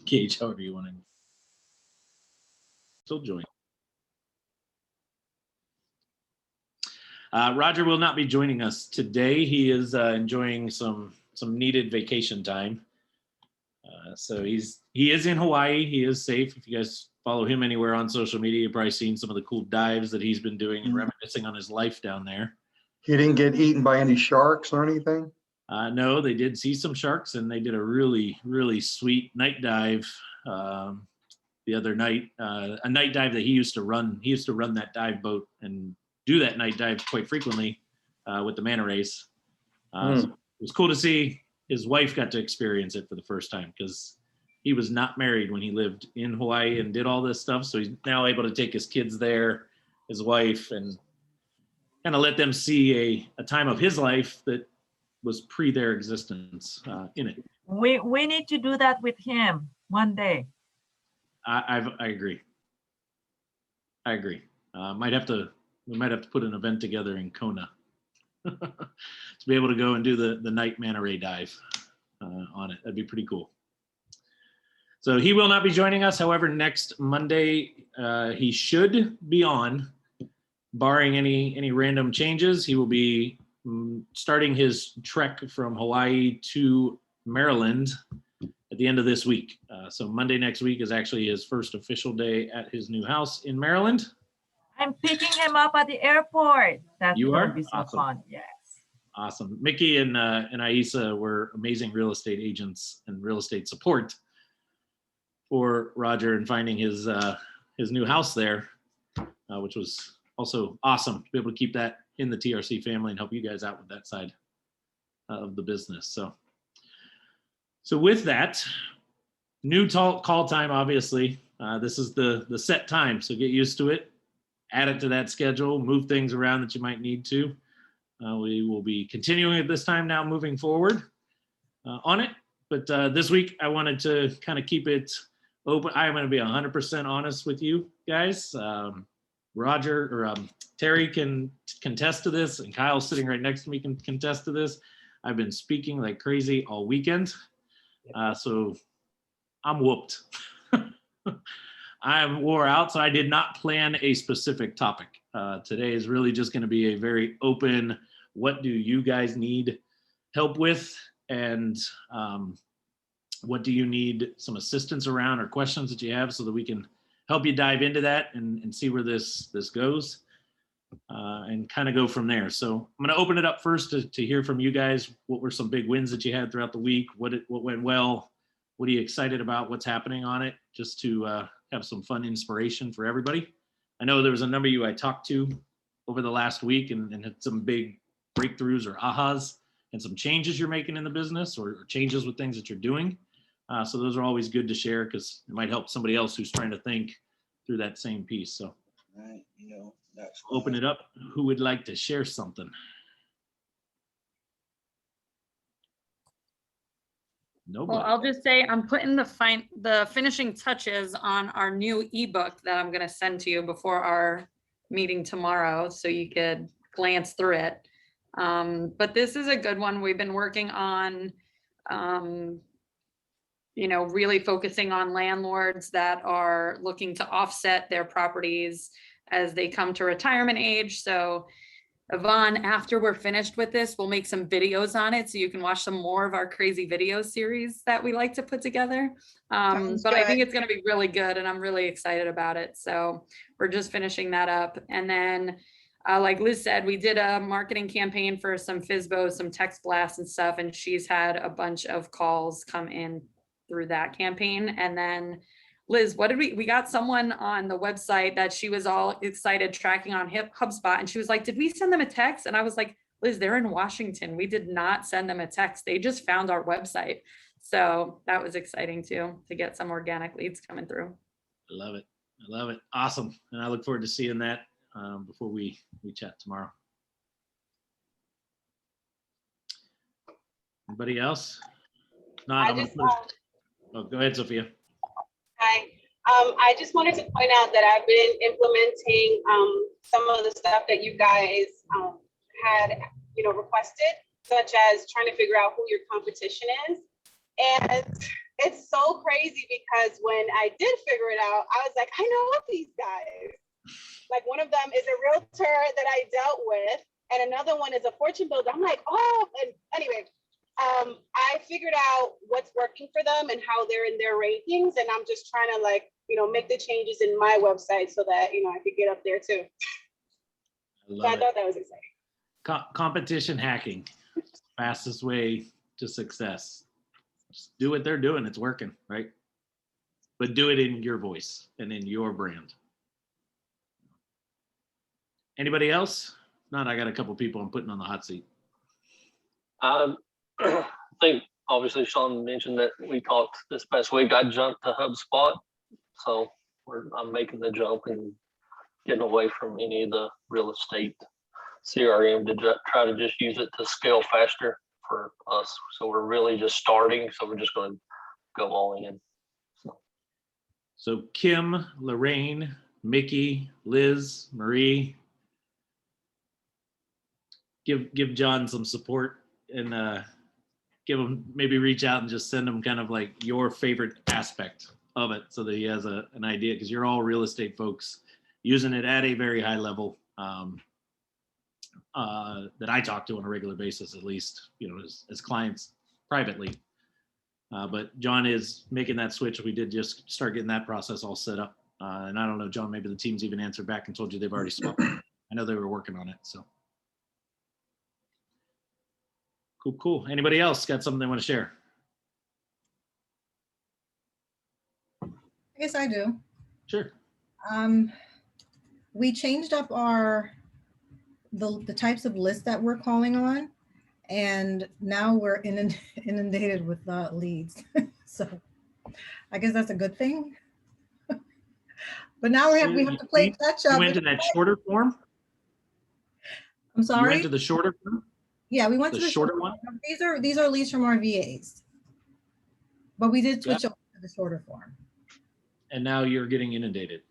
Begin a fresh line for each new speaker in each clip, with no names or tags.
Gage, however you want to. Still join. Roger will not be joining us today. He is enjoying some needed vacation time. So he is in Hawaii. He is safe. If you guys follow him anywhere on social media, you've probably seen some of the cool dives that he's been doing and reminiscing on his life down there.
He didn't get eaten by any sharks or anything?
No, they did see some sharks, and they did a really, really sweet night dive the other night. A night dive that he used to run. He used to run that dive boat and do that night dive quite frequently with the manta rays. So it was cool to see his wife got to experience it for the first time, because he was not married when he lived in Hawaii and did all this stuff. So he's now able to take his kids there, his wife, and kind of let them see a time of his life that was pre their existence in it.
We need to do that with him one day.
I agree. I agree. We might have to put an event together in Kona to be able to go and do the night manta ray dive on it. That'd be pretty cool. So he will not be joining us. However, next Monday he should be on, barring any random changes. He will be starting his trek from Hawaii to Maryland at the end of this week. So Monday next week is actually his first official day at his new house in Maryland.
I'm picking him up at the airport. That's going to be so
awesome.
fun. Yes.
Awesome. Mickey and Aisa were amazing real estate agents and real estate support for Roger in finding his new house there, which was also awesome to be able to keep that in the TRC family and help you guys out with that side of the business. So with that, new call time, obviously. This is the set time, so get used to it. Add it to that schedule, move things around that you might need to. We will be continuing at this time now moving forward on it. But this week, I wanted to kind of keep it open. I'm going to be 100% honest with you guys. Roger or Terry can contest to this, and Kyle sitting right next to me can contest to this. I've been speaking like crazy all weekend. So I'm whooped. I'm wore out, so I did not plan a specific topic. Today is really just going to be a very open, what do you guys need help with, and what do you need some assistance around or questions that you have, so that we can help you dive into that and see where this goes, and kind of go from there. So I'm going to open it up first to hear from you guys. What were some big wins that you had throughout the week? What went well? What are you excited about? What's happening on it? Just to have some fun inspiration for everybody. I know there was a number of you I talked to over the last week and had some big breakthroughs or ahas and some changes you're making in the business or changes with things that you're doing. So those are always good to share, because it might help somebody else who's trying to think through that same piece. So open it up. Who would like to share something? Nobody.
Well, I'll just say I'm putting the finishing touches on our new ebook that I'm going to send to you before our meeting tomorrow, so you could glance through it. But this is a good one. We've been working on, really focusing on landlords that are looking to offset their properties as they come to retirement age. So Yvonne, after we're finished with this, we'll make some videos on it so you can watch some more of our crazy video series that we like to put together. But I think it's going to be really good, and I'm really excited about it. So we're just finishing that up. And then, like Liz said, we did a marketing campaign for some FSBO, some text blasts and stuff, and she's had a bunch of calls come in through that campaign. And then Liz, what did we got someone on the website that she was all excited tracking on HubSpot, and she was like, did we send them a text? And I was like, Liz, they're in Washington. We did not send them a text. They just found our website. So that was exciting too, to get some organic leads coming through.
I love it. I love it. Awesome. And I look forward to seeing that before we chat tomorrow. Anybody else? Not. Oh, go ahead, Sophia.
Hi. I just wanted to point out that I've been implementing some of the stuff that you guys had, requested, such as trying to figure out who your competition is. And it's so crazy because when I did figure it out, I was like, I know these guys. Like one of them is a realtor that I dealt with, and another one is a fortune builder. I'm like, oh, and anyway, I figured out what's working for them and how they're in their rankings, and I'm just trying to like, make the changes in my website so that I could get up there too. So I thought that was exciting.
Competition hacking, fastest way to success. Just do what they're doing. It's working, right? But do it in your voice and in your brand. Anybody else? If not, I got a couple people I'm putting on the hot seat.
I think obviously Sean mentioned that we talked this past week. I jumped to HubSpot, so I'm making the jump and getting away from any of the real estate CRM to try to just use it to scale faster for us. So we're really just starting. So we're just going to go all in.
So Kim, Lorraine, Mickey, Liz, Marie, give John some support and give him, maybe reach out and just send him kind of like your favorite aspect of it so that he has an idea, because you're all real estate folks using it at a very high level that I talk to on a regular basis, at least, as clients privately. But John is making that switch. We did just start getting that process all set up. And I don't know, John, maybe the team's even answered back and told you they've already spoken. I know they were working on it, so. Cool. Anybody else got something they want to share?
I guess I do.
Sure.
We changed up the types of lists that we're calling on, and now we're inundated with leads. So I guess that's a good thing. But now we have to play catch up.
You went to that shorter form?
I'm sorry?
You went to the shorter form?
Yeah, we went to the
shorter one.
These are leads from our VAs, but we did switch over to the shorter form.
And now you're getting inundated.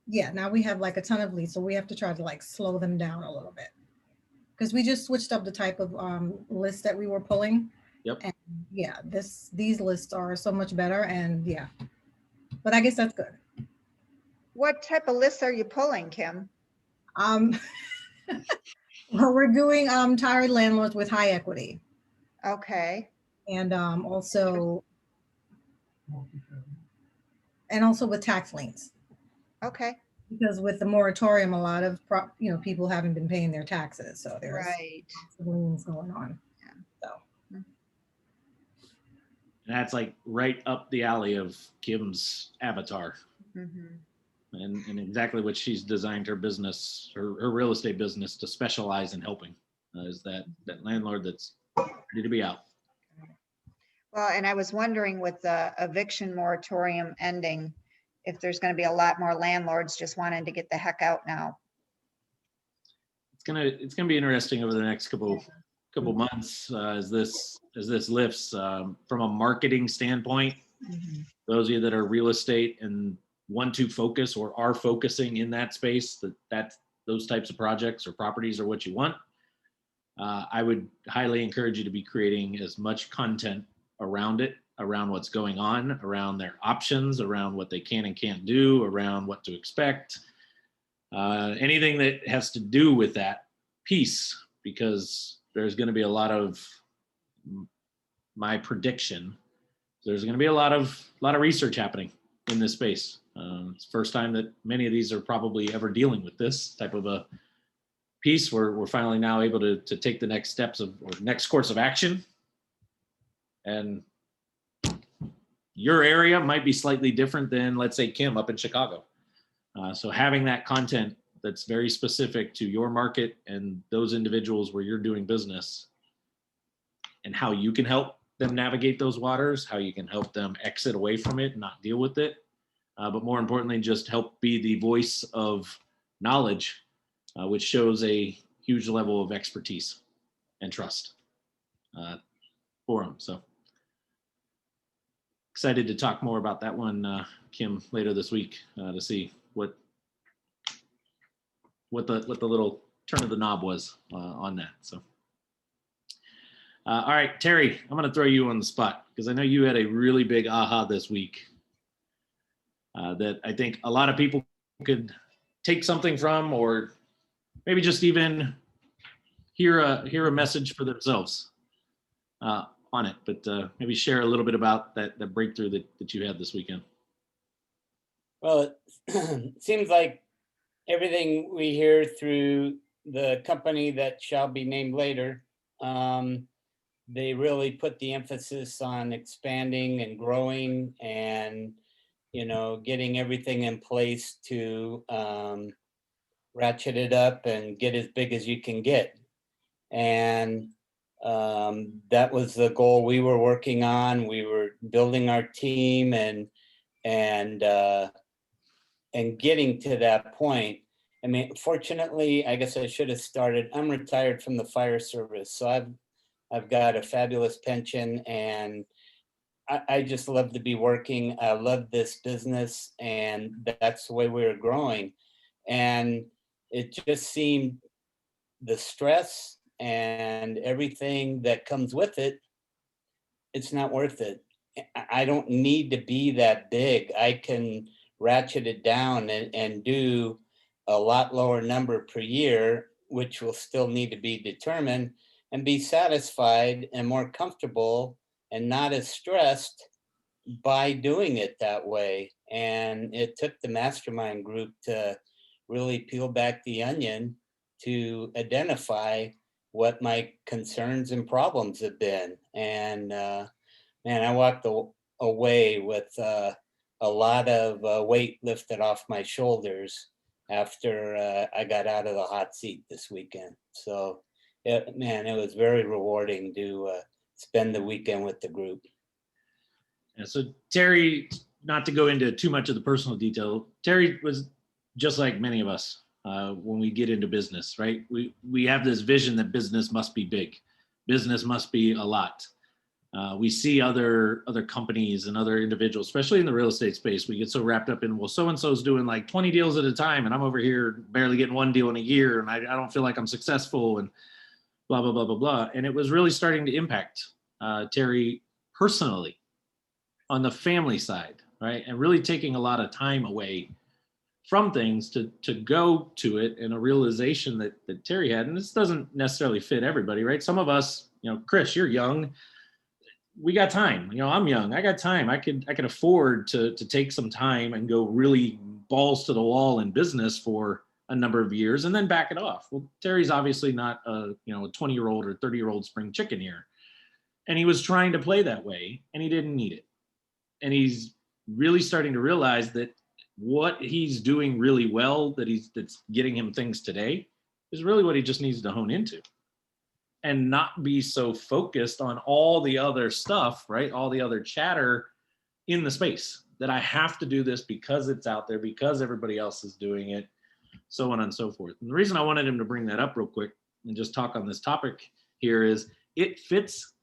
Yeah, now we have like a ton of leads, so we have to try to like slow them down a little bit because we just switched up the type of list that we were pulling.
Yep.
And yeah, these lists are so much better, and yeah, but I guess that's good.
What type of lists are you pulling, Kim?
Well, we're doing tired landlords with high equity,
Okay.
and also with tax liens,
Okay.
because with the moratorium, a lot of people haven't been paying their taxes, so there's
Right.
liens going on.
Yeah.
So
And that's like right up the alley of Kim's avatar.
Mhm.
And exactly what she's designed her business, her real estate business, to specialize in helping, is that landlord that's ready to be out.
Well, and I was wondering with the eviction moratorium ending, if there's going to be a lot more landlords just wanting to get the heck out now.
It's gonna be interesting over the next couple months as this lifts. From a marketing standpoint, those of you that are real estate and want to focus or are focusing in that space, that those types of projects or properties are what you want. I would highly encourage you to be creating as much content around it, around what's going on, around their options, around what they can and can't do, around what to expect, anything that has to do with that piece, because there's going to be a lot of, my prediction, there's going to be a lot of research happening in this space. It's the first time that many of these are probably ever dealing with this type of a piece. We're finally now able to take the next steps or next course of action. And your area might be slightly different than, let's say, Kim up in Chicago. So having that content that's very specific to your market and those individuals where you're doing business, and how you can help them navigate those waters, how you can help them exit away from it and not deal with it. But more importantly, just help be the voice of knowledge, which shows a huge level of expertise and trust for them. So excited to talk more about that one, Kim, later this week to see what the little turn of the knob was on that. So All right, Terry, I'm going to throw you on the spot because I know you had a really big aha this week that I think a lot of people could take something from, or maybe just even hear a message for themselves on it. But maybe share a little bit about that breakthrough that you had this weekend.
Well, it seems like everything we hear through the company that shall be named later, they really put the emphasis on expanding and growing and, getting everything in place to ratchet it up and get as big as you can get. And that was the goal we were working on. We were building our team and getting to that point. I mean, fortunately, I guess I should have started. I'm retired from the fire service, so I've got a fabulous pension, and I just love to be working. I love this business, and that's the way we were growing. And it just seemed the stress and everything that comes with it, it's not worth it. I don't need to be that big. I can ratchet it down and do a lot lower number per year, which will still need to be determined, and be satisfied and more comfortable and not as stressed by doing it that way. And it took the mastermind group to really peel back the onion to identify what my concerns and problems have been. And man, I walked away with a lot of weight lifted off my shoulders after I got out of the hot seat this weekend. So, man, it was very rewarding to spend the weekend with the group.
And so Terry, not to go into too much of the personal detail, Terry was just like many of us when we get into business, right? We have this vision that business must be big, business must be a lot. We see other companies and other individuals, especially in the real estate space, we get so wrapped up in, well, so-and-so's doing like 20 deals at a time, and I'm over here barely getting one deal in a year, and I don't feel like I'm successful, and blah, blah, blah, blah, blah. And it was really starting to impact Terry personally on the family side, right? And really taking a lot of time away from things to go to it, and a realization that Terry had, and this doesn't necessarily fit everybody, right? Some of us, Chris, you're young. We got time. I'm young. I got time. I could afford to take some time and go really balls to the wall in business for a number of years and then back it off. Well, Terry's obviously not a 20-year-old or 30-year-old spring chicken here. And he was trying to play that way, and he didn't need it. And he's really starting to realize that what he's doing really well, that's getting him things today, is really what he just needs to hone into. And not be so focused on all the other stuff, right? All the other chatter in the space that I have to do this because it's out there, because everybody else is doing it, so on and so forth. And the reason I wanted him to bring that up real quick and just talk on this topic here is it fits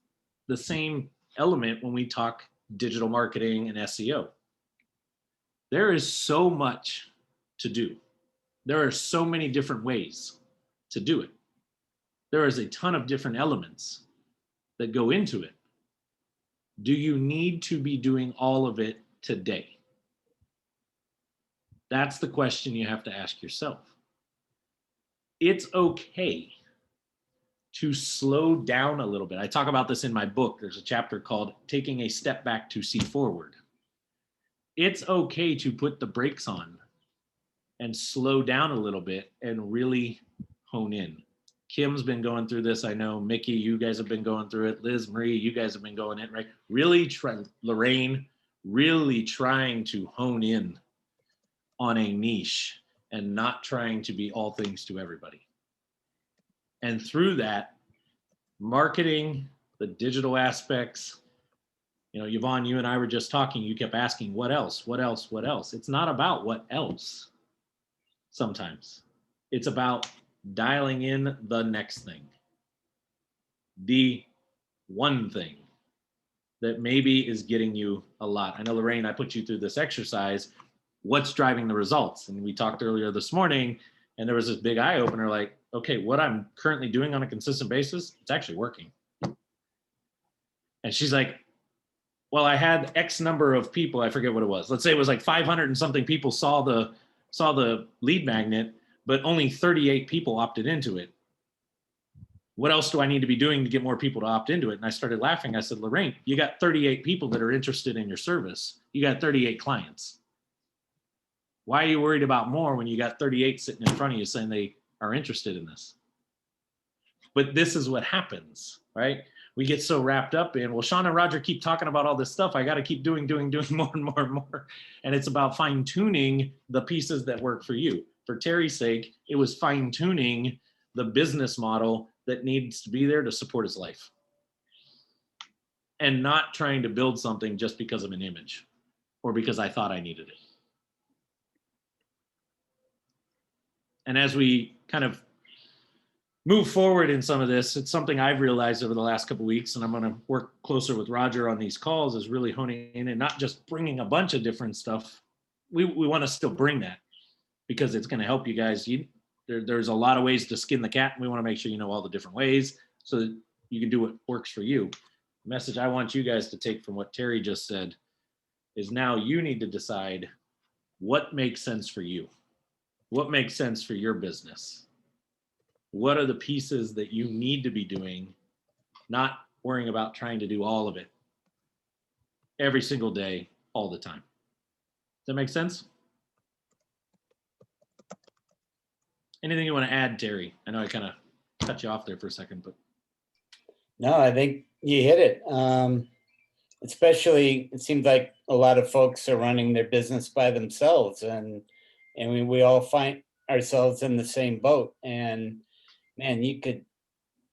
the same element when we talk digital marketing and SEO. There is so much to do. There are so many different ways to do it. There is a ton of different elements that go into it. Do you need to be doing all of it today? That's the question you have to ask yourself. It's okay to slow down a little bit. I talk about this in my book. There's a chapter called Taking a Step Back to See Forward. It's okay to put the brakes on and slow down a little bit and really hone in. Kim's been going through this. I know, Mickey, you guys have been going through it. Liz, Marie, you guys have been going in, right? Lorraine, really trying to hone in on a niche and not trying to be all things to everybody. And through that, marketing, the digital aspects, Yvonne, you and I were just talking, you kept asking, what else? What else? What else? It's not about what else sometimes. It's about dialing in the next thing, the one thing that maybe is getting you a lot. I know, Lorraine, I put you through this exercise. What's driving the results? And we talked earlier this morning, and there was this big eye opener, like, okay, what I'm currently doing on a consistent basis, it's actually working. And she's like, well, I had X number of people, I forget what it was. Let's say it was like 500 and something people saw the lead magnet, but only 38 people opted into it. What else do I need to be doing to get more people to opt into it? And I started laughing. I said, Lorraine, you got 38 people that are interested in your service. You got 38 clients. Why are you worried about more when you got 38 sitting in front of you saying they are interested in this? But this is what happens, right? We get so wrapped up in, well, Sean and Roger keep talking about all this stuff. I got to keep doing more and more and more. And it's about fine tuning the pieces that work for you. For Terry's sake, it was fine tuning the business model that needs to be there to support his life. And not trying to build something just because of an image or because I thought I needed it. And as we kind of move forward in some of this, it's something I've realized over the last couple of weeks, and I'm going to work closer with Roger on these calls, is really honing in and not just bringing a bunch of different stuff. We want to still bring that because it's going to help you guys. There's a lot of ways to skin the cat, and we want to make sure you know all the different ways so that you can do what works for you. The message I want you guys to take from what Terry just said is now you need to decide what makes sense for you. What makes sense for your business? What are the pieces that you need to be doing, not worrying about trying to do all of it every single day, all the time. Does that make sense? Anything you want to add, Terry? I know I kind of cut you off there for a second, but.
No, I think you hit it. Especially, it seems like a lot of folks are running their business by themselves, and we all find ourselves in the same boat. And man, you could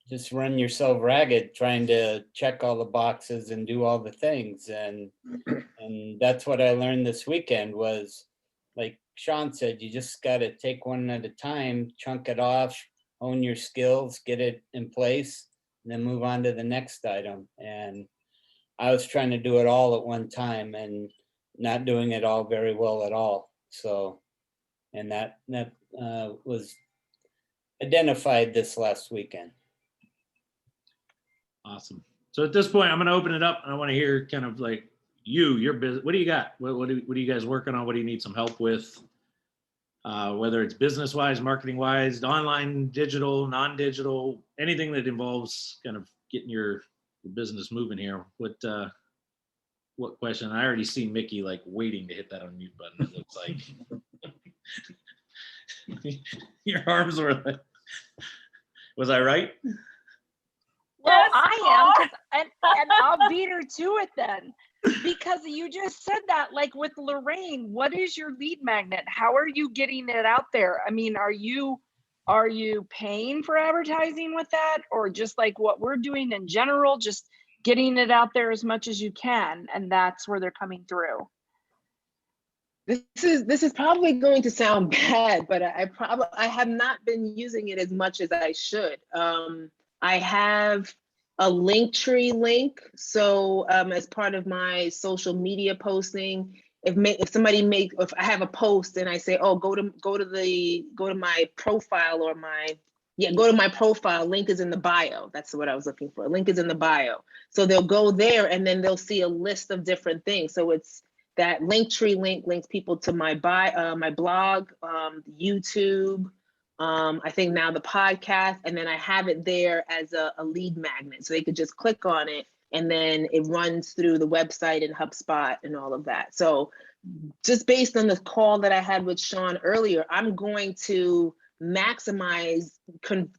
just run yourself ragged trying to check all the boxes and do all the things. And that's what I learned this weekend was, like Sean said, you just got to take one at a time, chunk it off, hone your skills, get it in place, and then move on to the next item. And I was trying to do it all at one time and not doing it all very well at all. So, and that was identified this last weekend.
Awesome. So at this point, I'm going to open it up. I want to hear kind of like your business. What do you got? What are you guys working on? What do you need some help with? Whether it's business wise, marketing wise, online, digital, non-digital, anything that involves kind of getting your business moving here. What question? I already see Mickey like waiting to hit that unmute button. It looks like your arms were like, was I right?
Well,
Yes,
I am, and I'll beat her to it then, because you just said that, like with Lorraine, what is your lead magnet? How are you getting it out there? I mean, are you paying for advertising with that, or just like what we're doing in general, just getting it out there as much as you can, and that's where they're coming through?
This is probably going to sound bad, but I have not been using it as much as I should. I have a LinkTree link. So as part of my social media posting, if somebody if I have a post and I say, oh, go to my profile or go to my profile, link is in the bio. That's what I was looking for. Link is in the bio. So they'll go there and then they'll see a list of different things. So it's that LinkTree link links people to my blog, YouTube, I think now the podcast, and then I have it there as a lead magnet. So they could just click on it and then it runs through the website and HubSpot and all of that. So just based on the call that I had with Sean earlier, I'm going to maximize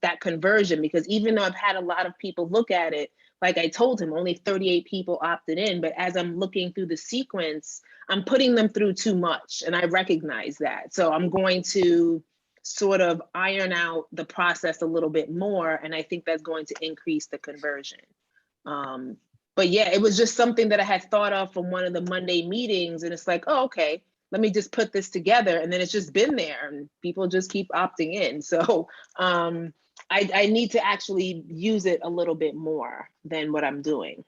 that conversion, because even though I've had a lot of people look at it, like I told him, only 38 people opted in, but as I'm looking through the sequence, I'm putting them through too much, and I recognize that. So I'm going to sort of iron out the process a little bit more, and I think that's going to increase the conversion. But yeah, it was just something that I had thought of from one of the Monday meetings, and it's like, oh, okay, let me just put this together, and then it's just been there, and people just keep opting in. So I need to actually use it a little bit more than what I'm doing.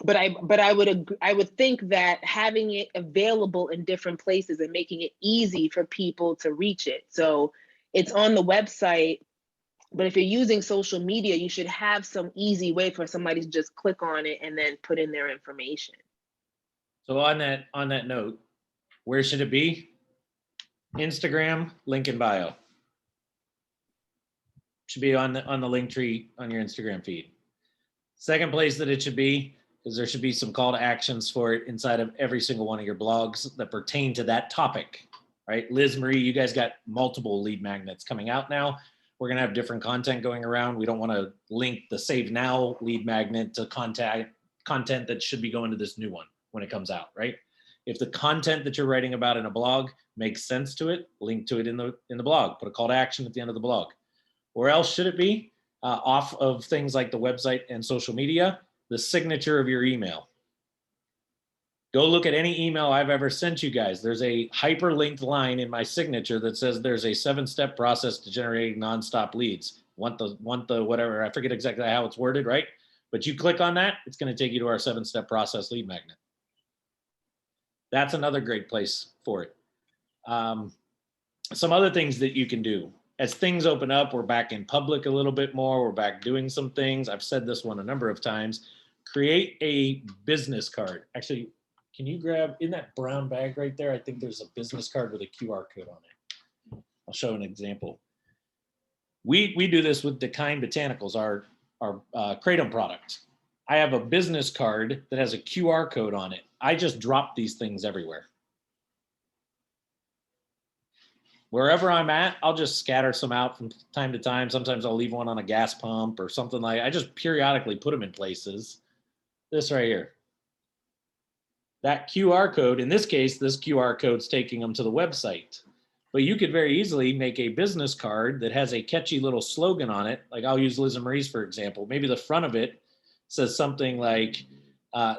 But I would think that having it available in different places and making it easy for people to reach it. So it's on the website,
But if you're using social media, you should have some easy way for somebody to just click on it and then put in their information.
So on that note, where should it be? Instagram, link in bio. Should be on the link tree on your Instagram feed. Second place that it should be is there should be some call to actions for it inside of every single one of your blogs that pertain to that topic, right? Liz Marie, you guys got multiple lead magnets coming out now. We're going to have different content going around. We don't want to link the Save Now lead magnet to content that should be going to this new one when it comes out, right? If the content that you're writing about in a blog makes sense to it, link to it in the blog. Put a call to action at the end of the blog. Where else should it be? Off of things like the website and social media, the signature of your email. Go look at any email I've ever sent you guys. There's a hyperlinked line in my signature that says there's a 7-step process to generating nonstop leads. Want the whatever, I forget exactly how it's worded, right? But you click on that, it's going to take you to our 7-step process lead magnet. That's another great place for it. Some other things that you can do. As things open up, we're back in public a little bit more. We're back doing some things. I've said this one a number of times. Create a business card. Actually, can you grab in that brown bag right there? I think there's a business card with a QR code on it. I'll show an example. We do this with Decine Botanicals, our kratom product. I have a business card that has a QR code on it. I just drop these things everywhere. Wherever I'm at, I'll just scatter some out from time to time. Sometimes I'll leave one on a gas pump or something like that. I just periodically put them in places. This right here. That QR code, in this case, this QR code's taking them to the website. But you could very easily make a business card that has a catchy little slogan on it. Like I'll use Liz and Marie's, for example. Maybe the front of it says something like,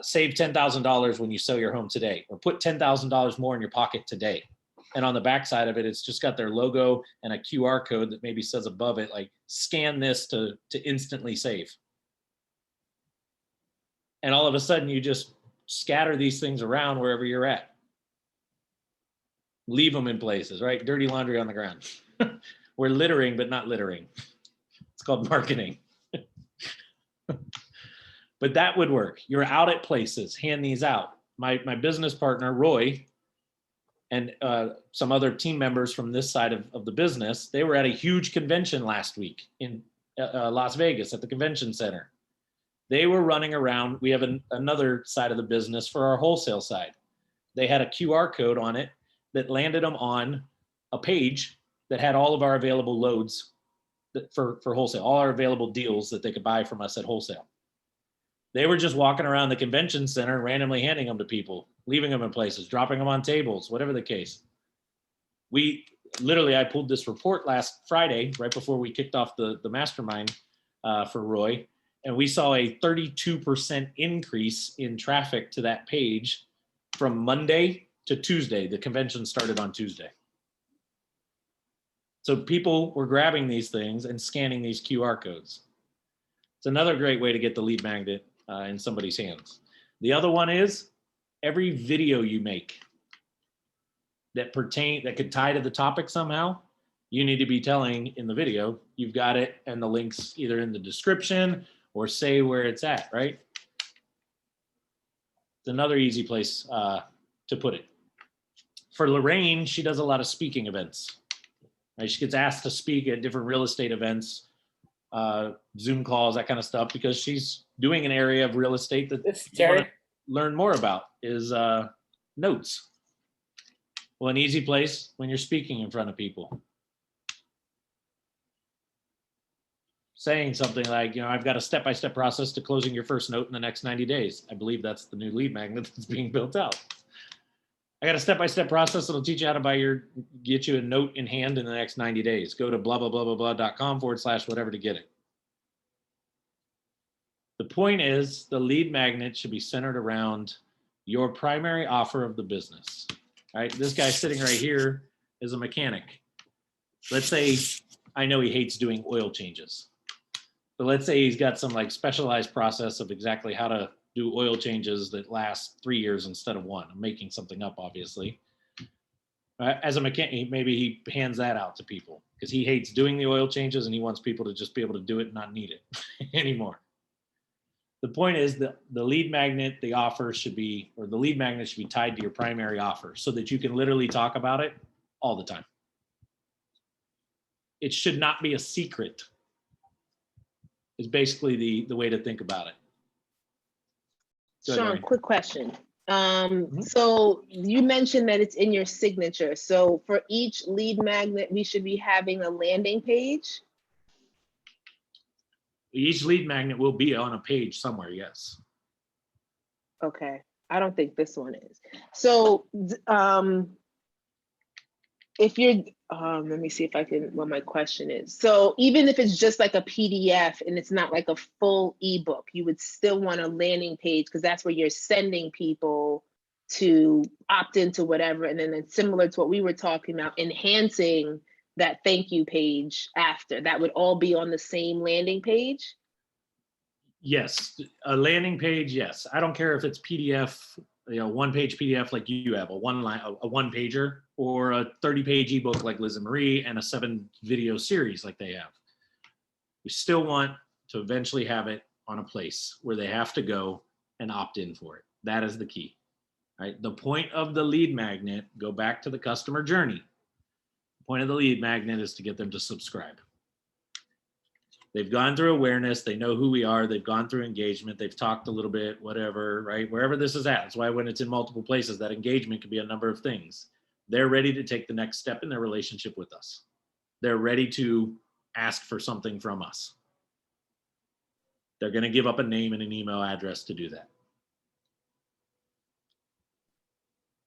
save $10,000 when you sell your home today, or put $10,000 more in your pocket today. And on the back side of it, it's just got their logo and a QR code that maybe says above it, like scan this to instantly save. And all of a sudden you just scatter these things around wherever you're at. Leave them in places, right? Dirty laundry on the ground. We're littering, but not littering. It's called marketing. But that would work. You're out at places, hand these out. My business partner, Roy, and some other team members from this side of the business, they were at a huge convention last week in Las Vegas at the convention center. They were running around. We have another side of the business for our wholesale side. They had a QR code on it that landed them on a page that had all of our available loads for wholesale, all our available deals that they could buy from us at wholesale. They were just walking around the convention center, randomly handing them to people, leaving them in places, dropping them on tables, whatever the case. I pulled this report last Friday, right before we kicked off the mastermind for Roy, and we saw a 32% increase in traffic to that page from Monday to Tuesday. The convention started on Tuesday. So people were grabbing these things and scanning these QR codes. It's another great way to get the lead magnet in somebody's hands. The other one is every video you make that could tie to the topic somehow, you need to be telling in the video, you've got it and the links either in the description or say where it's at, right? It's another easy place to put it. For Lorraine, she does a lot of speaking events. Right? She gets asked to speak at different real estate events, Zoom calls, that kind of stuff, because she's doing an area of real estate that you want to learn more about is notes. Well, an easy place when you're speaking in front of people. Saying something like, I've got a step-by-step process to closing your first note in the next 90 days. I believe that's the new lead magnet that's being built out. I got a step-by-step process that'll teach you how to get you a note in hand in the next 90 days. Go to blah, blah, blah, blah, blah.com/whatever to get it. The point is the lead magnet should be centered around your primary offer of the business, right? This guy sitting right here is a mechanic. Let's say, I know he hates doing oil changes, but let's say he's got some like specialized process of exactly how to do oil changes that last 3 years instead of 1. I'm making something up, obviously. As a mechanic, maybe he hands that out to people because he hates doing the oil changes and he wants people to just be able to do it and not need it anymore. The point is that the lead magnet, the offer should be, or the lead magnet should be tied to your primary offer so that you can literally talk about it all the time. It should not be a secret. Is basically the way to think about it. Go ahead,
Sean,
Lori.
quick question. So you mentioned that it's in your signature. So for each lead magnet, we should be having a landing page.
Each lead magnet will be on a page somewhere, yes.
Okay, I don't think this one is. So if you're, let me see if I can, what my question is. So even if it's just like a PDF and it's not like a full ebook, you would still want a landing page because that's where you're sending people to opt into whatever. And then it's similar to what we were talking about, enhancing that thank you page after. That would all be on the same landing page?
Yes, a landing page, yes. I don't care if it's PDF, one-page PDF like you have, a one-pager, or a 30-page ebook like Liz and Marie, and a 7-video series like they have. We still want to eventually have it on a place where they have to go and opt in for it. That is the key. Right? The point of the lead magnet, go back to the customer journey. The point of the lead magnet is to get them to subscribe. They've gone through awareness. They know who we are. They've gone through engagement. They've talked a little bit, whatever, right? Wherever this is at. That's why when it's in multiple places, that engagement can be a number of things. They're ready to take the next step in their relationship with us. They're ready to ask for something from us. They're going to give up a name and an email address to do that.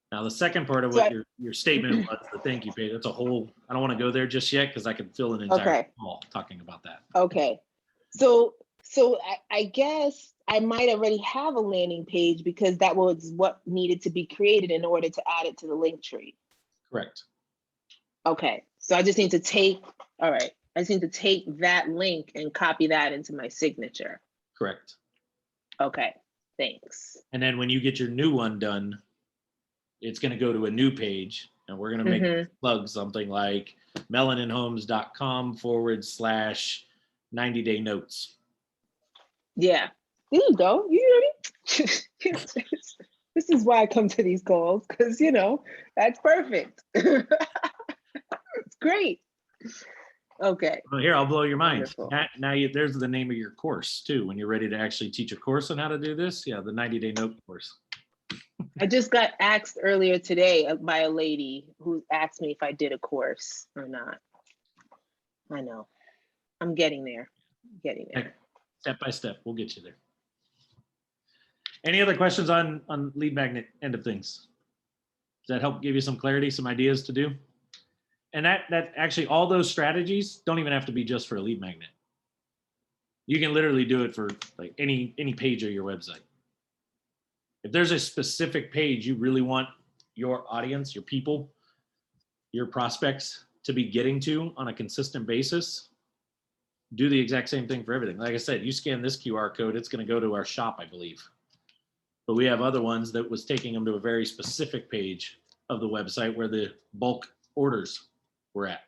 Now, the second part of what your statement was, the thank you page, that's a whole, I don't want to go there just yet because I could fill an entire call talking about that.
Okay. So I guess I might already have a landing page because that was what needed to be created in order to add it to the link tree.
Correct.
Okay. So I just need to take, all right. I just need to take that link and copy that into my signature.
Correct.
Okay. Thanks.
And then when you get your new one done, it's going to go to a new page, and we're going to make plug something like melaninhomes.com/90-day notes.
Yeah. There you go. You ready? This is why I come to these calls, because, that's perfect. It's great. Okay.
Well, here, I'll blow your mind.
Wonderful.
Now there's the name of your course, too. When you're ready to actually teach a course on how to do this, yeah, the 90-day note course.
I just got asked earlier today by a lady who asked me if I did a course or not. I know. I'm getting there.
Step by step, we'll get you there. Any other questions on lead magnet end of things? Does that help give you some clarity, some ideas to do? And that actually, all those strategies don't even have to be just for a lead magnet. You can literally do it for like any page of your website. If there's a specific page you really want your audience, your people, your prospects to be getting to on a consistent basis, do the exact same thing for everything. Like I said, you scan this QR code, it's going to go to our shop, I believe. But we have other ones that was taking them to a very specific page of the website where the bulk orders were at.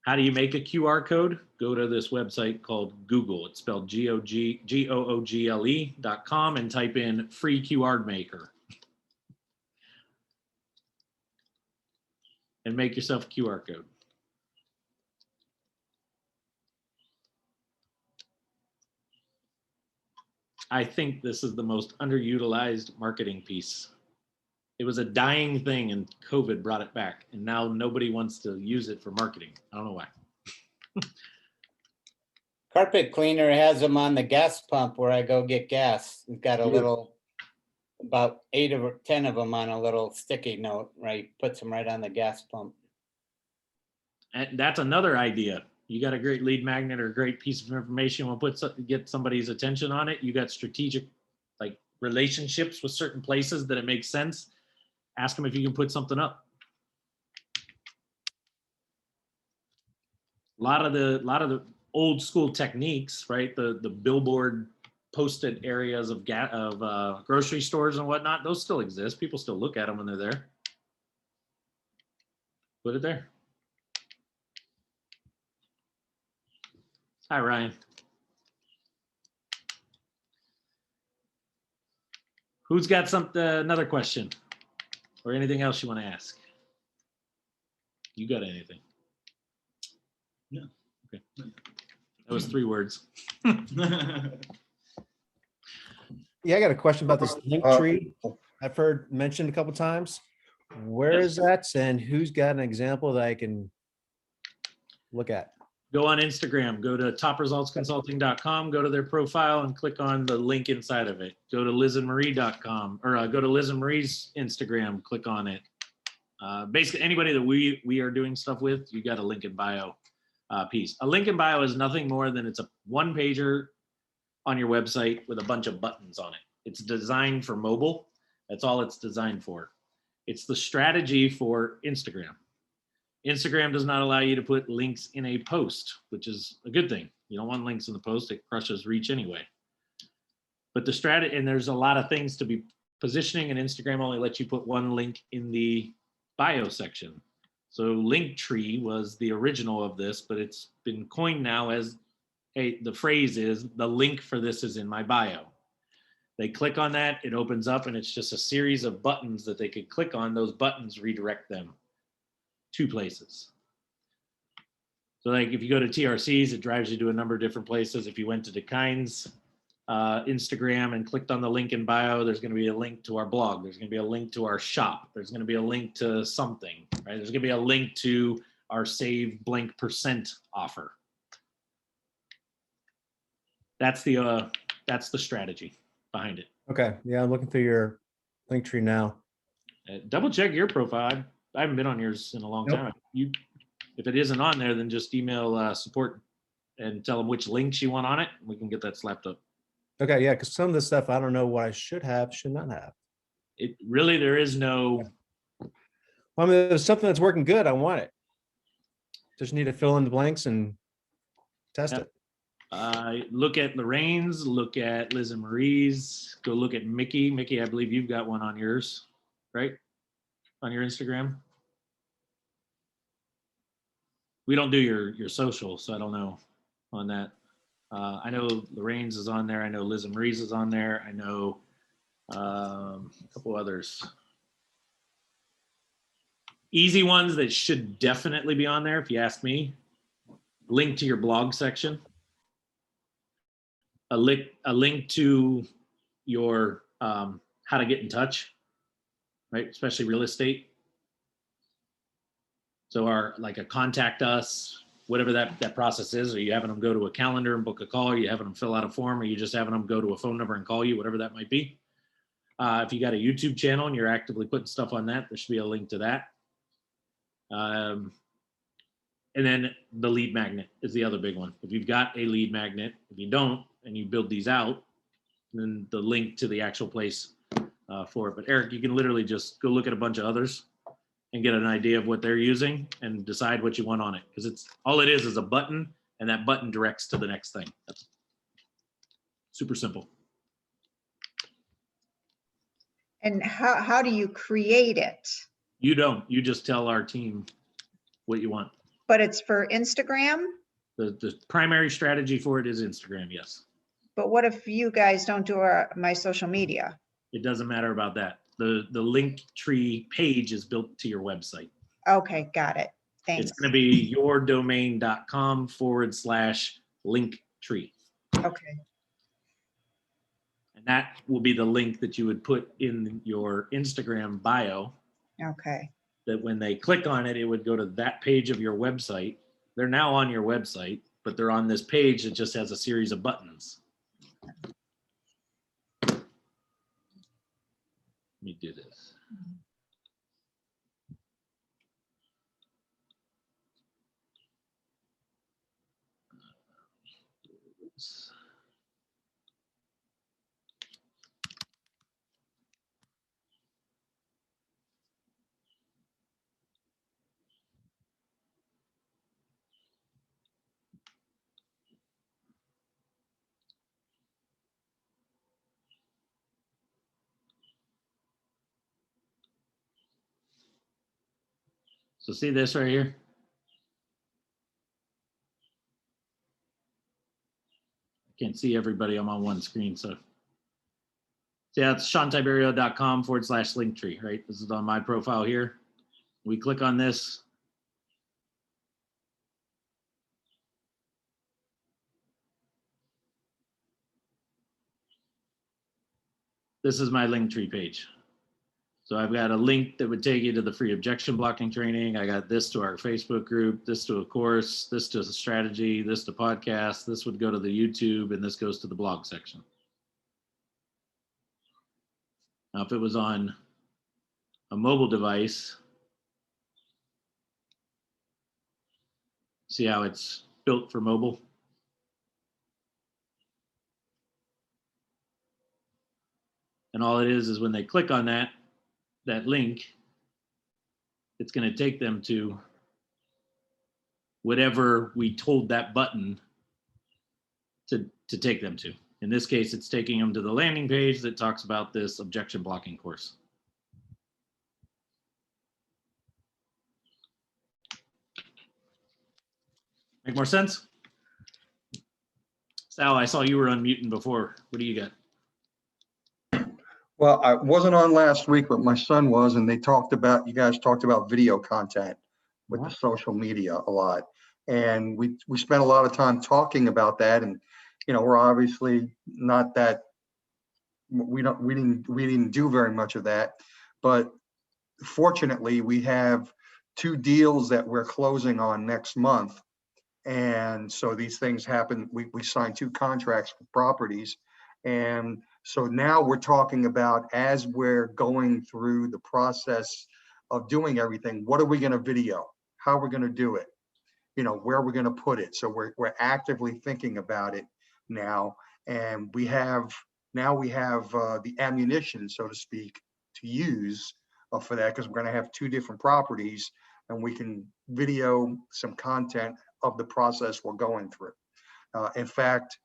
How do you make a QR code? Go to this website called Google. It's spelled Google.com and type in free QR maker. And make yourself a QR code. I think this is the most underutilized marketing piece. It was a dying thing and COVID brought it back. And now nobody wants to use it for marketing. I don't know why.
Carpet cleaner has them on the gas pump where I go get gas. It's got a little, about 8 or 10 of them on a little sticky note, right? Puts them right on the gas pump.
And that's another idea. You got a great lead magnet or a great piece of information. We'll get somebody's attention on it. You got strategic like relationships with certain places that it makes sense. Ask them if you can put something up. A lot of the old school techniques, right? The billboard posted areas of grocery stores and whatnot, those still exist. People still look at them when they're there. Put it there. Hi, Ryan. Who's got another question or anything else you want to ask? You got anything?
No.
Okay. That was 3 words.
Yeah, I got a question about this link tree. I've heard mentioned a couple times. Where
Yes.
is that, and who's got an example that I can look at?
Go on Instagram, go to topresultsconsulting.com, go to their profile and click on the link inside of it. Go to lizandmarie.com or go to Liz and Marie's Instagram, click on it. Basically, anybody that we are doing stuff with, you got a link in bio piece. A link in bio is nothing more than it's a 1-pager on your website with a bunch of buttons on it. It's designed for mobile. That's all it's designed for. It's the strategy for Instagram. Instagram does not allow you to put links in a post, which is a good thing. You don't want links in the post. It crushes reach anyway. But the strategy, and there's a lot of things to be positioning, and Instagram only lets you put 1 link in the bio section. So LinkTree was the original of this, but it's been coined now as, hey, the phrase is, the link for this is in my bio. They click on that, it opens up, and it's just a series of buttons that they could click on. Those buttons redirect them 2 places. So like if you go to TRCs, it drives you to a number of different places. If you went to DeKine's Instagram and clicked on the link in bio, there's going to be a link to our blog. There's going to be a link to our shop. There's going to be a link to something, right? There's going to be a link to our save blank % offer. That's the strategy behind it.
Okay, yeah, I'm looking through your link tree now.
Double check your profile. I haven't been on yours in a long time. If it isn't on there, then just email support and tell them which links you want on it. And we can get that slapped up.
Okay, yeah, because some of this stuff I don't know what I should have, should not have.
It really, there is no.
Well, I mean, there's something that's working good. I want it. Just need to fill in the blanks and test it.
Look at Lorraine's, look at Liz and Marie's, go look at Mickey. Mickey, I believe you've got one on yours, right? On your Instagram. We don't do your social, so I don't know on that. I know Lorraine's is on there. I know Liz and Marie's is on there. I know a couple others. Easy ones that should definitely be on there, if you ask me. Link to your blog section. A link to your how to get in touch, right? Especially real estate. So like a contact us, whatever that process is, are you having them go to a calendar and book a call? Are you having them fill out a form? Or are you just having them go to a phone number and call you, whatever that might be? If you got a YouTube channel and you're actively putting stuff on that, there should be a link to that. And then the lead magnet is the other big one. If you've got a lead magnet, if you don't, and you build these out, then the link to the actual place for it. But Eric, you can literally just go look at a bunch of others and get an idea of what they're using and decide what you want on it. Because it's all it is a button, and that button directs to the next thing. That's super simple.
And how do you create it?
You don't. You just tell our team what you want.
But it's for Instagram?
The primary strategy for it is Instagram, yes.
But what if you guys don't do my social media?
It doesn't matter about that. The LinkTree page is built to your website.
Okay, got it. Thanks.
It's going to be yourdomain.com/LinkTree.
Okay.
And that will be the link that you would put in your Instagram bio.
Okay.
That when they click on it, it would go to that page of your website. They're now on your website, but they're on this page that just has a series of buttons. Let me do this. So see this right here? I can't see everybody. I'm on one screen. So yeah, it's seantiberio.com/linktree, right? This is on my profile here. We click on this. This is my Linktree page. So I've got a link that would take you to the free objection blocking training. I got this to our Facebook group, this to a course, this to a strategy, this to podcast, this would go to the YouTube, and this goes to the blog section. Now, if it was on a mobile device, see how it's built for mobile? And all it is when they click on that link, it's going to take them to whatever we told that button to take them to. In this case, it's taking them to the landing page that talks about this objection blocking course. Make more sense? Sal, I saw you were unmuting before. What do you got?
Well, I wasn't on last week, but my son was, and you guys talked about video content with the social media a lot. And we spent a lot of time talking about that. And, we're obviously not that, we didn't do very much of that. But fortunately, we have 2 deals that we're closing on next month. And so these things happen. We signed 2 contracts for properties. And so now we're talking about, as we're going through the process of doing everything, what are we going to video? How are we going to do it? Where are we going to put it? So we're actively thinking about it now. And we have the ammunition, so to speak, to use for that, because we're going to have 2 different properties, and we can video some content of the process we're going through. In fact,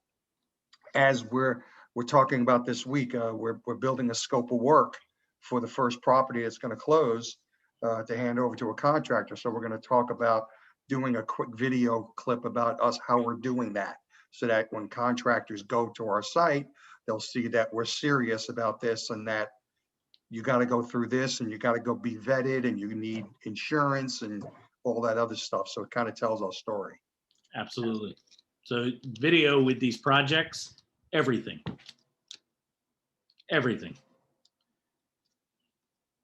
as we're talking about this week, we're building a scope of work for the first property that's going to close to hand over to a contractor. So we're going to talk about doing a quick video clip about us, how we're doing that, so that when contractors go to our site, they'll see that we're serious about this, and that you got to go through this, and you got to go be vetted, and you need insurance and all that other stuff. So it kind of tells our story.
Absolutely. So video with these projects, everything.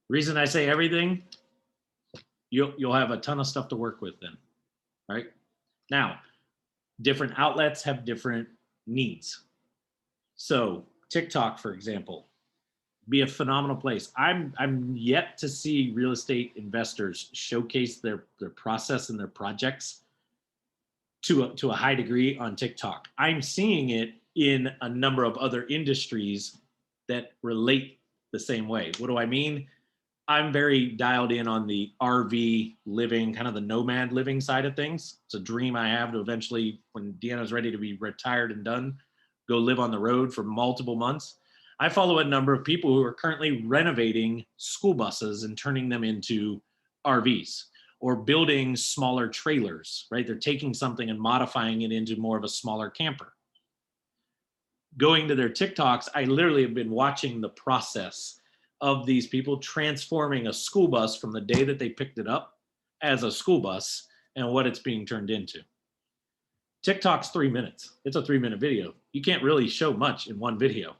Reason I say everything, you'll have a ton of stuff to work with then, right? Now, different outlets have different needs. So TikTok, for example, be a phenomenal place. I'm yet to see real estate investors showcase their process and their projects to a high degree on TikTok. I'm seeing it in a number of other industries that relate the same way. What do I mean? I'm very dialed in on the RV living, kind of the nomad living side of things. It's a dream I have to eventually, when Deanna's ready to be retired and done, go live on the road for multiple months. I follow a number of people who are currently renovating school buses and turning them into RVs, or building smaller trailers, right? They're taking something and modifying it into more of a smaller camper. Going to their TikToks, I literally have been watching the process of these people transforming a school bus from the day that they picked it up as a school bus and what it's being turned into. TikTok's 3 minutes. It's a 3-minute video. You can't really show much in one video,